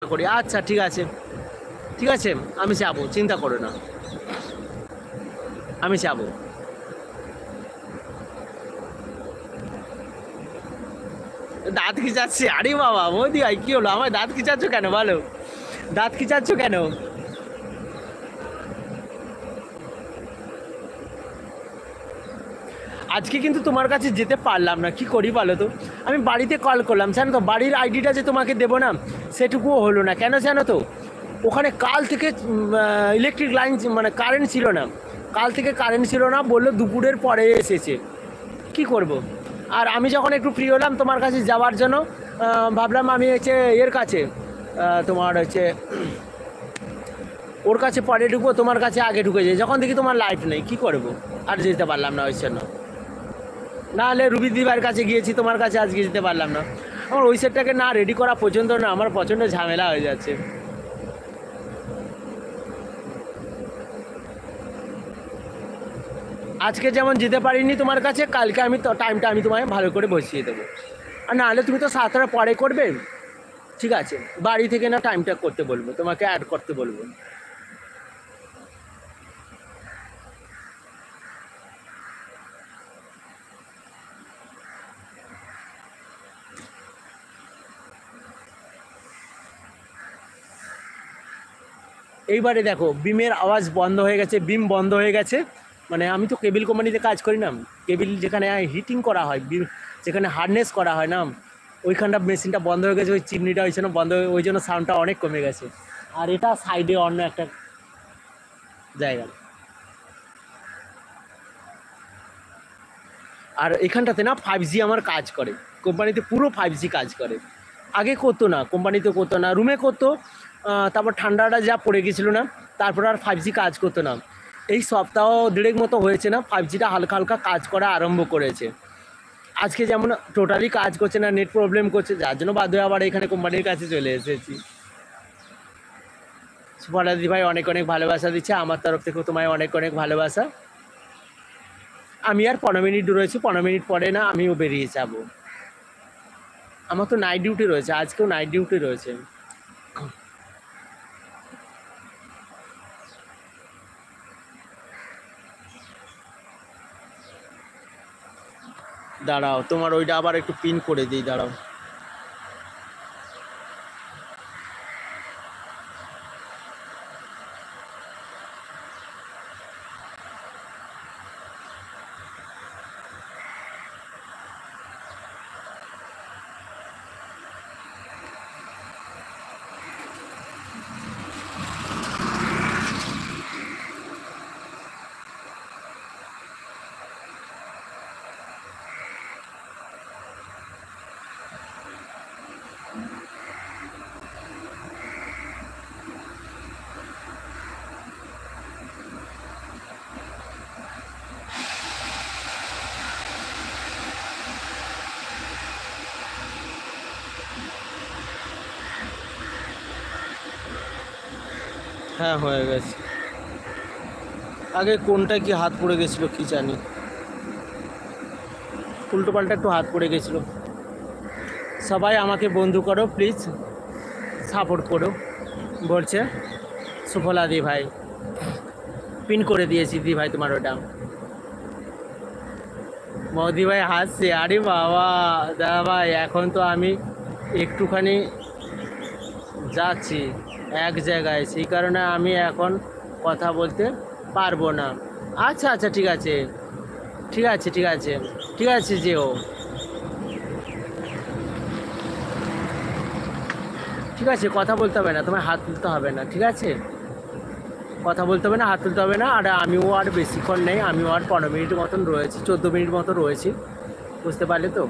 করি। আচ্ছা ঠিক আছে, ঠিক আছে, আমি যাবো, চিন্তা করো না, আমি যাবো। দাঁত খিচাচ্ছি? আরে বাবা মোদি ভাই, কি হলো? আমার দাঁত খিচাচ্ছ কেন বলো? দাঁত খিচাচ্ছ কেন? আজকে কিন্তু তোমার কাছে যেতে পারলাম না, কি করি বলো তো? আমি বাড়িতে কল করলাম, জানো তো, বাড়ির আইডিটা যে তোমাকে দেবো না, সেটুকুও হলো না। কেন জানো তো? ওখানে কাল থেকে ইলেকট্রিক লাইন, মানে কারেন্ট ছিল না। কাল থেকে কারেন্ট ছিল না, বললো দুপুরের পরে এসেছে। কি করব? আর আমি যখন একটু ফ্রি হলাম তোমার কাছে যাওয়ার জন্য, ভাবলাম আমি হচ্ছে এর কাছে, তোমার হচ্ছে ওর কাছে পরে ঢুকবো, তোমার কাছে আগে ঢুকে যাই। যখন দেখি তোমার লাইট নেই, কি করব? আর যেতে পারলাম না ওই জন্য। নাহলে রুবি দিবার কাছে গিয়েছি, তোমার কাছে আজকে যেতে পারলাম না। আমার ওই সেটটাকে না রেডি করা পর্যন্ত না আমার প্রচণ্ড ঝামেলা হয়ে যাচ্ছে। আজকে যেমন যেতে পারিনি তোমার কাছে, কালকে আমি তো টাইমটা আমি তোমায় ভালো করে বসিয়ে দেবো। আর নাহলে তুমি তো 7টার পরে করবে। ঠিক আছে, বাড়ি থেকে না টাইমটা করতে বলবো, তোমাকে অ্যাড করতে বলবো। এইবারে দেখো বিমের আওয়াজ বন্ধ হয়ে গেছে, বিম বন্ধ হয়ে গেছে। মানে আমি তো কেবিল কোম্পানিতে কাজ করি না, কেবিল যেখানে হিটিং করা হয়, বিম যেখানে হার্নেস করা হয় না, ওইখানটা মেশিনটা বন্ধ হয়ে গেছে, ওই চিমনিটা ওই জন্য বন্ধ হয়ে, ওই জন্য সাউন্ডটা অনেক কমে গেছে। আর এটা সাইডে অন্য একটা জায়গা। আর এখানটাতে না 5G আমার কাজ করে, কোম্পানিতে পুরো 5G কাজ করে। আগে করতো না, কোম্পানিতে করতো না, রুমে করতো। তারপর ঠান্ডাটা যা পড়ে গেছিলো না, তারপর আর 5G কাজ করতো না। এই সপ্তাহ দেড়েক মতো হয়েছে না, 5Gটা হালকা হালকা কাজ করা আরম্ভ করেছে। আজকে যেমন টোটালি কাজ করছে না, নেট প্রবলেম করছে, যার জন্য বাধ্য হয়ে আবার এখানে কোম্পানির কাছে চলে এসেছি। সুফলাদি ভাই অনেক অনেক ভালোবাসা দিচ্ছে, আমার তরফ থেকেও তোমায় অনেক অনেক ভালোবাসা। আমি আর 15 মিনিট রয়েছি, 15 মিনিট পরে না আমিও বেরিয়ে যাব। আমার তো নাইট ডিউটি রয়েছে, আজকেও নাইট ডিউটি রয়েছে। দাঁড়াও, তোমার ওইটা আবার একটু পিন করে দিই, দাঁড়াও। হ্যাঁ হয়ে গেছে। আগে কোনটা কি হাত পড়ে গেছিলো কি জানি, উল্টো পাল্টা একটু হাত পড়ে গেছিলো। সবাই আমাকে বন্ধু করো প্লিজ, সাপোর্ট করো বলছে সুফলা দি ভাই। পিন করে দিয়েছি দি ভাই তোমার ওটা। মোদি ভাই হাসছে, আরে বাবা দাদা ভাই, এখন তো আমি একটুখানি যাচ্ছি এক জায়গায়, সেই কারণে আমি এখন কথা বলতে পারবো না। আচ্ছা আচ্ছা ঠিক আছে, ঠিক আছে, ঠিক আছে, ঠিক আছে, যেও। ঠিক আছে, কথা বলতে হবে না, তোমার হাত তুলতে হবে না, ঠিক আছে? কথা বলতে হবে না, হাত তুলতে হবে না। আর আমিও আর বেশিক্ষণ নেই, আমিও আর 15 মিনিট মতন রয়েছি, 14 মিনিট মতো রয়েছি, বুঝতে পারলে তো?